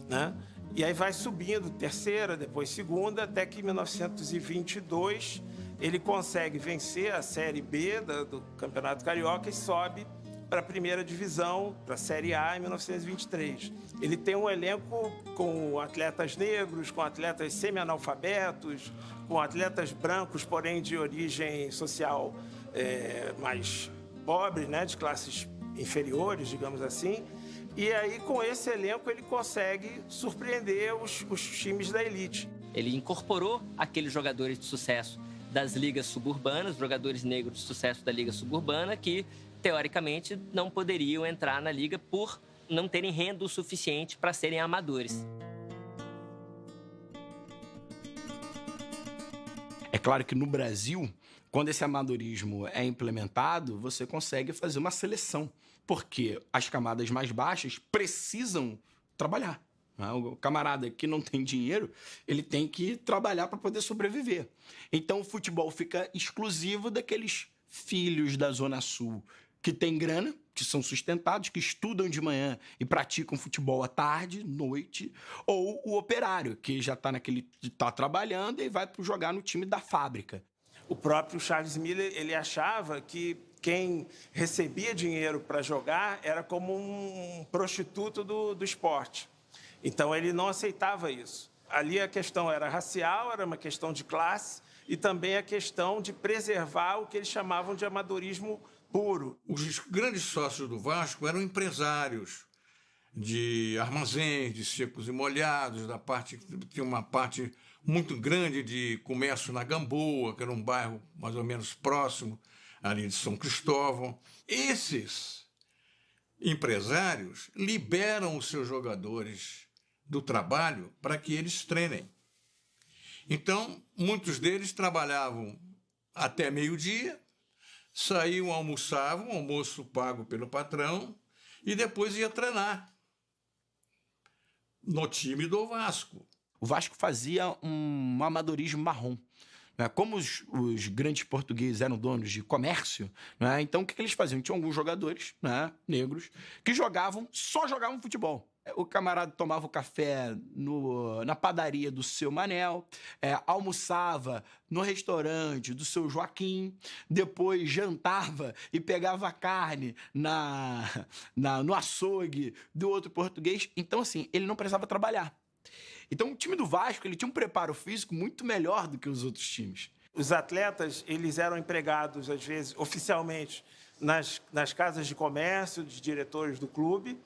C: né? E aí vai subindo, 3ª, depois 2ª, até que em 1922 ele consegue vencer a Série B do Campeonato Carioca e sobe para a 1ª divisão, para a Série A, em 1923. Ele tem um elenco com atletas negros, com atletas semi-analfabetos, com atletas brancos, porém de origem social mais pobre, né, de classes inferiores, digamos assim. E aí, com esse elenco, ele consegue surpreender os times da elite.
E: Ele incorporou aqueles jogadores de sucesso das ligas suburbanas, jogadores negros de sucesso da liga suburbana, que, teoricamente, não poderiam entrar na liga por não terem renda o suficiente para serem amadores.
D: É claro que no Brasil, quando esse amadorismo é implementado, você consegue fazer uma seleção, porque as camadas mais baixas precisam trabalhar. O camarada que não tem dinheiro, ele tem que trabalhar para poder sobreviver. Então o futebol fica exclusivo daqueles filhos da Zona Sul que têm grana, que são sustentados, que estudam de manhã e praticam futebol à tarde, noite, ou o operário, que já está trabalhando e vai jogar no time da fábrica.
C: O próprio Charles Miller, ele achava que quem recebia dinheiro para jogar era como um prostituto do esporte. Então, ele não aceitava isso. Ali a questão era racial, era uma questão de classe e também a questão de preservar o que eles chamavam de amadorismo puro.
F: Os grandes sócios do Vasco eram empresários de armazéns, de secos e molhados, tinha uma parte muito grande de comércio na Gamboa, que era um bairro mais ou menos próximo ali de São Cristóvão. Esses empresários liberam os seus jogadores do trabalho para que eles treinem. Então, muitos deles trabalhavam até meio-dia, saíam, almoçavam, almoço pago pelo patrão, e depois ia treinar no time do Vasco.
D: O Vasco fazia um amadorismo marrom. Né? Como os grandes portugueses eram donos de comércio, né? Então o que eles faziam? Tinha alguns jogadores, né, negros que só jogavam futebol. O camarada tomava o café na padaria do seu Manel, almoçava no restaurante do seu Joaquim, depois jantava e pegava a carne no açougue do outro português. Então, assim, ele não precisava trabalhar. Então, o time do Vasco ele tinha um preparo físico muito melhor do que os outros times.
C: Os atletas, eles eram empregados, às vezes, oficialmente, nas casas de comércio, de diretores do clube,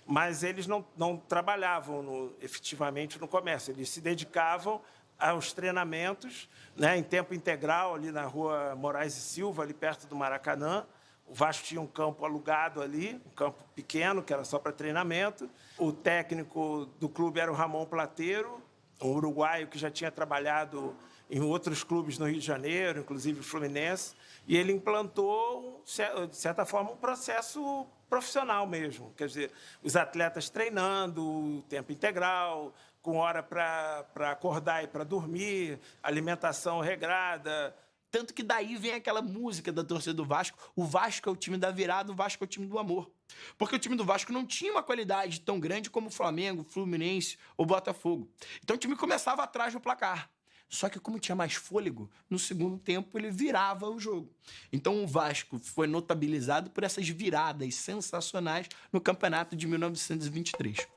C: mas eles não trabalhavam efetivamente no comércio. Eles se dedicavam aos treinamentos, né, em tempo integral, ali na rua Moraes e Silva, ali perto do Maracanã. O Vasco tinha um campo alugado ali, um campo pequeno, que era só para treinamento. O técnico do clube era o Ramon Plateiro, um uruguaio que já tinha trabalhado em outros clubes no Rio de Janeiro, inclusive o Fluminense, e ele implantou, de certa forma, um processo profissional mesmo. Quer dizer, os atletas treinando, tempo integral, com hora para acordar e para dormir, alimentação regrada.
D: Tanto que daí vem aquela música da torcida do Vasco: o Vasco é o time da virada, o Vasco é o time do amor. Porque o time do Vasco não tinha uma qualidade tão grande como o Flamengo, Fluminense ou Botafogo. Então o time começava atrás do placar. Só que como tinha mais fôlego, no segundo tempo ele virava o jogo. Então o Vasco foi notabilizado por essas viradas sensacionais no campeonato de 1923.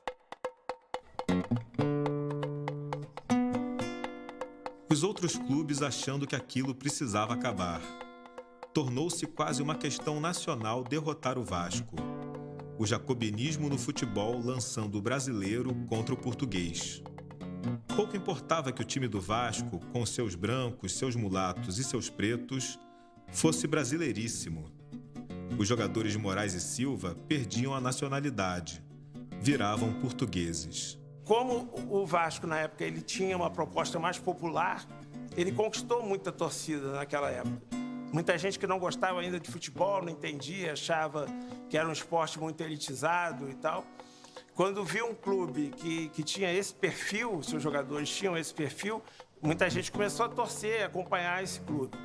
B: Os outros clubes achando que aquilo precisava acabar. Tornou-se quase uma questão nacional derrotar o Vasco. O jacobinismo no futebol lançando o brasileiro contra o português. Pouco importava que o time do Vasco, com seus brancos, seus mulatos e seus pretos, fosse brasileiríssimo. Os jogadores de Moraes e Silva perdiam a nacionalidade, viravam portugueses.
C: Como o Vasco, na época, ele tinha uma proposta mais popular, ele conquistou muita torcida naquela época. Muita gente que não gostava ainda de futebol, não entendia, achava que era um esporte muito elitizado e tal. Quando viu um clube que tinha esse perfil, seus jogadores tinham esse perfil, muita gente começou a torcer, a acompanhar esse clube.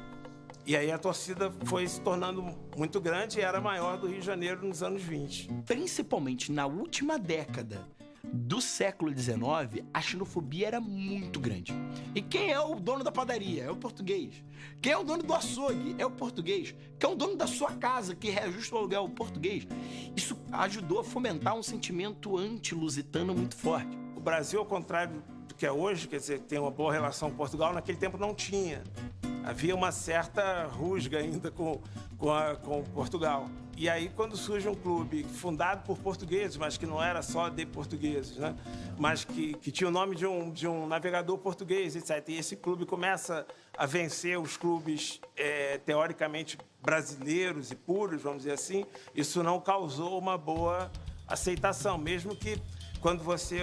C: E aí a torcida foi se tornando muito grande e era a maior do Rio de Janeiro nos anos 20.
D: Principalmente na última década do século XIX, a xenofobia era muito grande. E quem é o dono da padaria? É o português. Quem é o dono do açougue? É o português. Quem é o dono da sua casa que reajusta o aluguel? É o português. Isso ajudou a fomentar um sentimento anti-lusitano muito forte.
C: O Brasil, ao contrário do que é hoje, quer dizer, tem uma boa relação com Portugal, naquele tempo não tinha. Havia uma certa rusga ainda com Portugal. E aí, quando surge um clube fundado por portugueses, mas que não era só de portugueses, né? Mas que tinha o nome de um navegador português, etc. E esse clube começa a vencer os clubes teoricamente brasileiros e puros, vamos dizer assim. Isso não causou uma boa aceitação, mesmo que quando você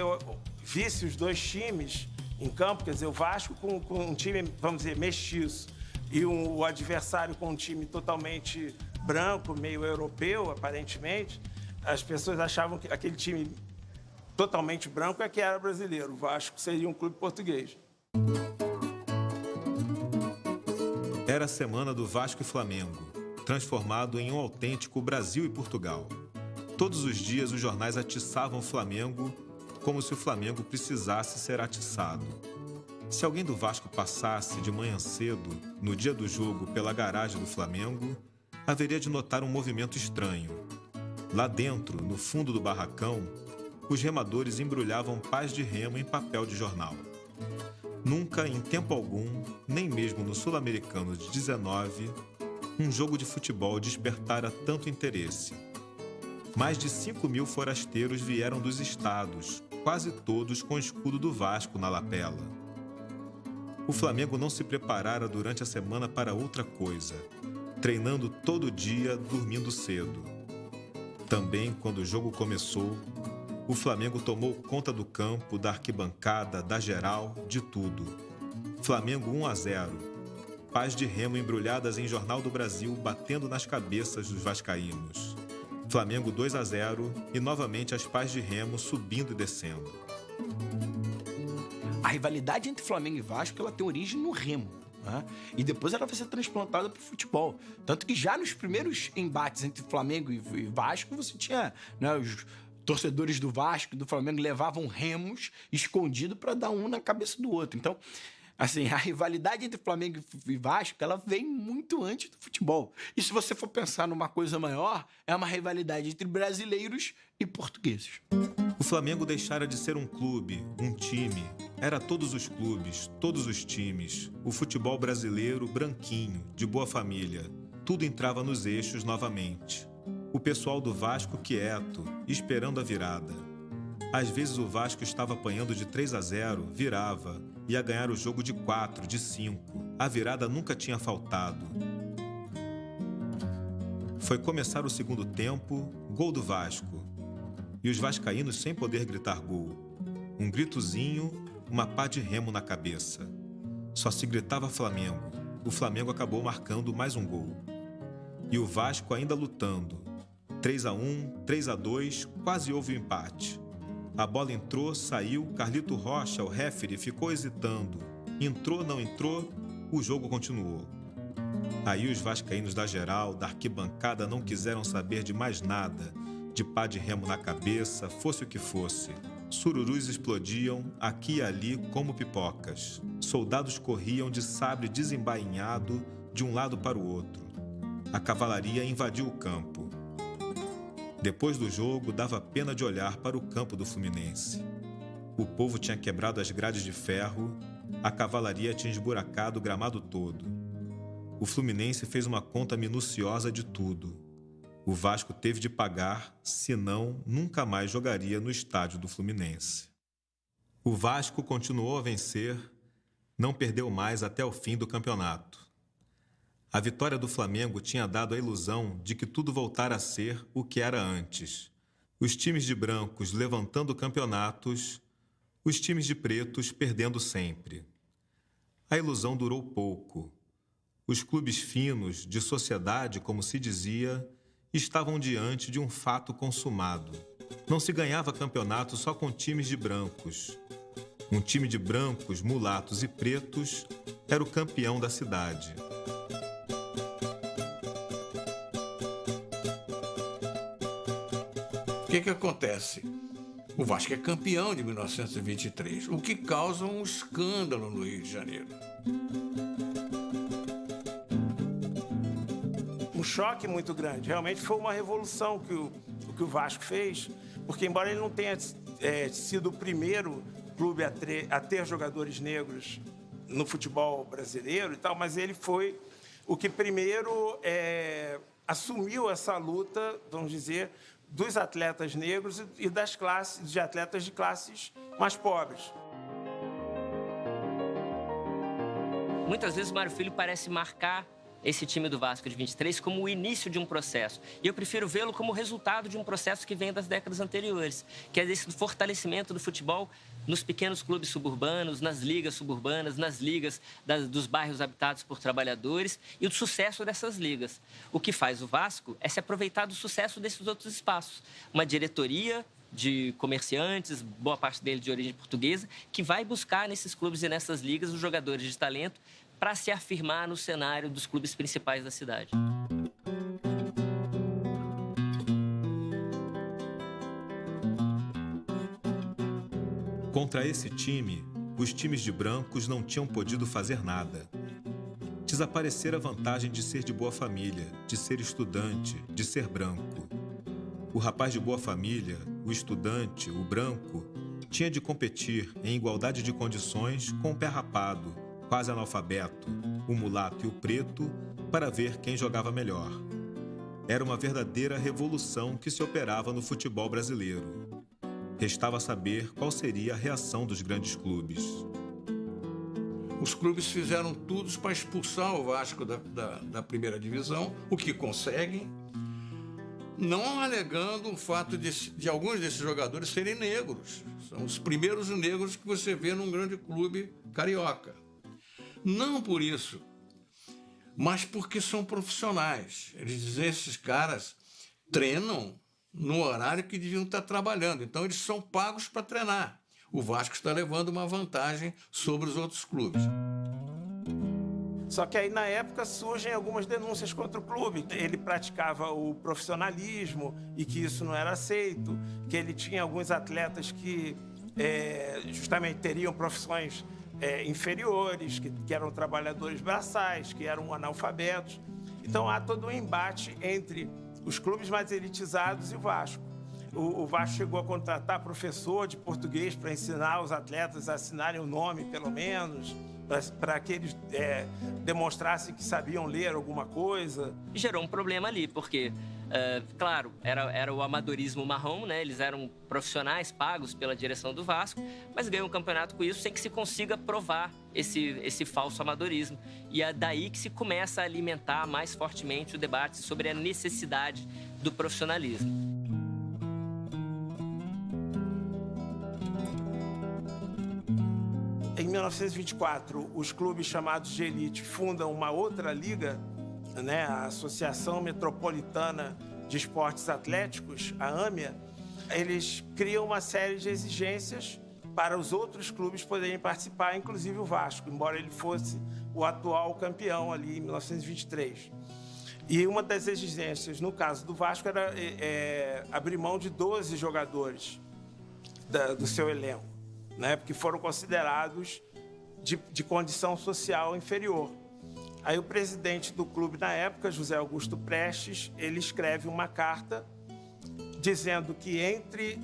C: visse os dois times em campo, quer dizer, o Vasco com um time, vamos dizer, mestiço, e o adversário com um time totalmente branco, meio europeu, aparentemente, as pessoas achavam que aquele time totalmente branco é que era brasileiro. O Vasco seria um clube português.
B: Era a semana do Vasco e Flamengo, transformado em um autêntico Brasil e Portugal. Todos os dias os jornais atiçavam o Flamengo como se o Flamengo precisasse ser atiçado. Se alguém do Vasco passasse de manhã cedo, no dia do jogo, pela garagem do Flamengo, haveria de notar um movimento estranho. Lá dentro, no fundo do barracão, os remadores embrulhavam pás de remo em papel de jornal. Nunca, em tempo algum, nem mesmo no Sul-Americano de 19, um jogo de futebol despertara tanto interesse. Mais de 5.000 forasteiros vieram dos estados, quase todos com o escudo do Vasco na lapela. O Flamengo não se preparara durante a semana para outra coisa, treinando todo dia, dormindo cedo. Também, quando o jogo começou, o Flamengo tomou conta do campo, da arquibancada, da geral, de tudo. Flamengo 1-0. Pás de remo embrulhadas em Jornal do Brasil batendo nas cabeças dos vascaínos. Flamengo 2-0 e novamente as pás de remo subindo e descendo.
D: A rivalidade entre Flamengo e Vasco, ela tem origem no remo, né? E depois ela vai ser transplantada para o futebol. Tanto que já nos primeiros embates entre Flamengo e Vasco, você tinha, né, os torcedores do Vasco e do Flamengo levavam remos escondidos para dar um na cabeça do outro. Então, assim, a rivalidade entre Flamengo e Vasco, ela vem muito antes do futebol. E se você for pensar numa coisa maior, é uma rivalidade entre brasileiros e portugueses.
B: O Flamengo deixara de ser um clube, um time. Era todos os clubes, todos os times. O futebol brasileiro branquinho, de boa família. Tudo entrava nos eixos novamente. O pessoal do Vasco quieto, esperando a virada. Às vezes o Vasco estava apanhando de 3-0, virava, ia ganhar o jogo de 4, de 5. A virada nunca tinha faltado. Foi começar o segundo tempo, gol do Vasco. E os vascaínos sem poder gritar gol. Um gritozinho, uma pá de remo na cabeça. Só se gritava Flamengo. O Flamengo acabou marcando mais um gol. E o Vasco ainda lutando. 3-1, 3-2, quase houve o empate. A bola entrou, saiu, Carlito Rocha, o referee, ficou hesitando. Entrou, não entrou, o jogo continuou. Aí os vascaínos da geral, da arquibancada, não quiseram saber de mais nada, de pá de remo na cabeça, fosse o que fosse. Sururus explodiam, aqui e ali, como pipocas. Soldados corriam de sabre desembainhado de um lado para o outro. A cavalaria invadiu o campo. Depois do jogo, dava pena de olhar para o campo do Fluminense. O povo tinha quebrado as grades de ferro, a cavalaria tinha esburacado o gramado todo. O Fluminense fez uma conta minuciosa de tudo. O Vasco teve de pagar, senão nunca mais jogaria no estádio do Fluminense. O Vasco continuou a vencer, não perdeu mais até o fim do campeonato. A vitória do Flamengo tinha dado a ilusão de que tudo voltara a ser o que era antes. Os times de brancos levantando campeonatos, os times de pretos perdendo sempre. A ilusão durou pouco. Os clubes finos, de sociedade, como se dizia, estavam diante de um fato consumado. Não se ganhava campeonato só com times de brancos. Um time de brancos, mulatos e pretos era o campeão da cidade.
F: O que acontece? O Vasco é campeão de 1923, o que causa um escândalo no Rio de Janeiro.
C: Um choque muito grande. Realmente foi uma revolução que o Vasco fez, porque embora ele não tenha sido o primeiro clube a ter jogadores negros no futebol brasileiro e tal, mas ele foi o que primeiro assumiu essa luta, vamos dizer, dos atletas negros e de atletas de classes mais pobres.
E: Muitas vezes o Mário Filho parece marcar esse time do Vasco de 23 como o início de um processo. E eu prefiro vê-lo como resultado de um processo que vem das décadas anteriores, que é esse fortalecimento do futebol nos pequenos clubes suburbanos, nas ligas suburbanas, nas ligas dos bairros habitados por trabalhadores e o sucesso dessas ligas. O que faz o Vasco é se aproveitar do sucesso desses outros espaços. Uma diretoria de comerciantes, boa parte deles de origem portuguesa, que vai buscar nesses clubes e nessas ligas os jogadores de talento para se afirmar no cenário dos clubes principais da cidade.
B: Contra esse time, os times de brancos não tinham podido fazer nada. Desaparecera a vantagem de ser de boa família, de ser estudante, de ser branco. O rapaz de boa família, o estudante, o branco, tinha de competir em igualdade de condições com o pé rapado, quase analfabeto, o mulato e o preto, para ver quem jogava melhor. Era uma verdadeira revolução que se operava no futebol brasileiro. Restava saber qual seria a reação dos grandes clubes.
F: Os clubes fizeram tudo para expulsar o Vasco da primeira divisão, o que conseguem, não alegando o fato de alguns desses jogadores serem negros. São os primeiros negros que você vê num grande clube carioca. Não por isso, mas porque são profissionais. Eles dizem, esses caras treinam no horário que deviam estar trabalhando, então eles são pagos para treinar. O Vasco está levando uma vantagem sobre os outros clubes.
C: Só que aí, na época, surgem algumas denúncias contra o clube. Ele praticava o profissionalismo e que isso não era aceito, que ele tinha alguns atletas que justamente teriam profissões inferiores, que eram trabalhadores braçais, que eram analfabetos. Então, há todo um embate entre os clubes mais elitizados e o Vasco. O Vasco chegou a contratar professor de português para ensinar os atletas a assinarem o nome, pelo menos, para que eles demonstrassem que sabiam ler alguma coisa.
E: E gerou um problema ali, porque, claro, era o amadorismo marrom, né? Eles eram profissionais pagos pela direção do Vasco, mas ganham um campeonato com isso sem que se consiga provar esse falso amadorismo. E é daí que se começa a alimentar mais fortemente o debate sobre a necessidade do profissionalismo.
C: Em 1924, os clubes chamados de elite fundam uma outra liga, né, a Associação Metropolitana de Esportes Atléticos, a AMEA. Eles criam uma série de exigências para os outros clubes poderem participar, inclusive o Vasco, embora ele fosse o atual campeão ali em 1923. E uma das exigências, no caso do Vasco, era abrir mão de 12 jogadores do seu elenco, né, porque foram considerados de condição social inferior. Aí o presidente do clube na época, José Augusto Prestes, ele escreve uma carta dizendo que entre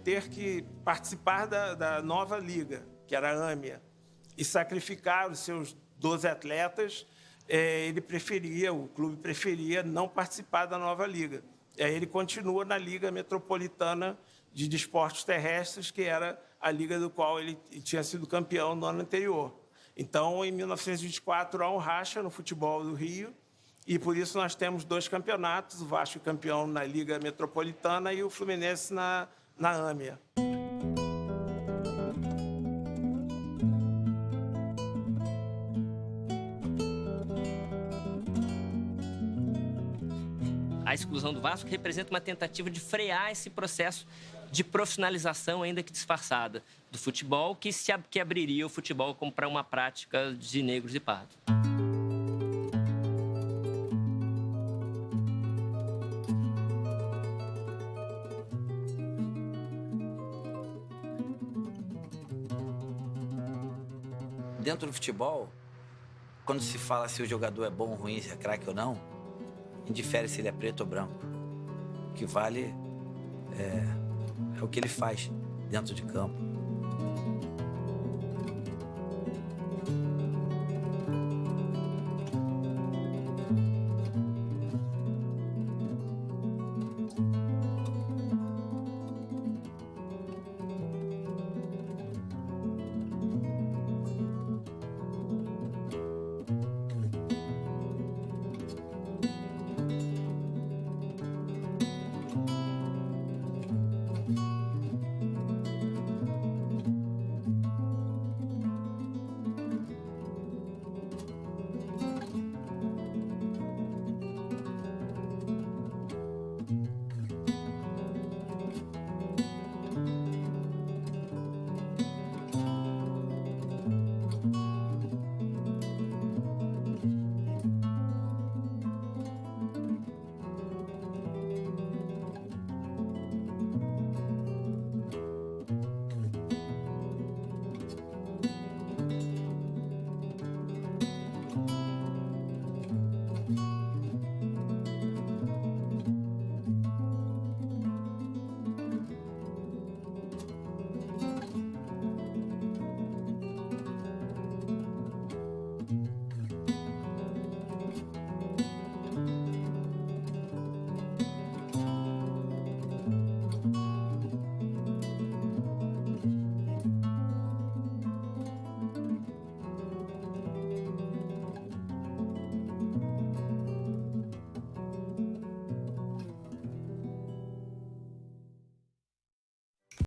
C: ter que participar da nova liga, que era a AMEA, e sacrificar os seus 12 atletas, o clube preferia não participar da nova liga. E aí ele continua na Liga Metropolitana de Desportos Terrestres, que era a liga do qual ele tinha sido campeão no ano anterior. Então, em 1924, há um racha no futebol do Rio, e por isso nós temos 2 campeonatos, o Vasco campeão na Liga Metropolitana e o Fluminense na AMEA.
E: A exclusão do Vasco representa uma tentativa de frear esse processo de profissionalização, ainda que disfarçada, do futebol, que abriria o futebol como para uma prática de negros e pardos.
A: Dentro do futebol, quando se fala se o jogador é bom ou ruim, se é craque ou não, indifere se ele é preto ou branco. O que vale é o que ele faz dentro de campo.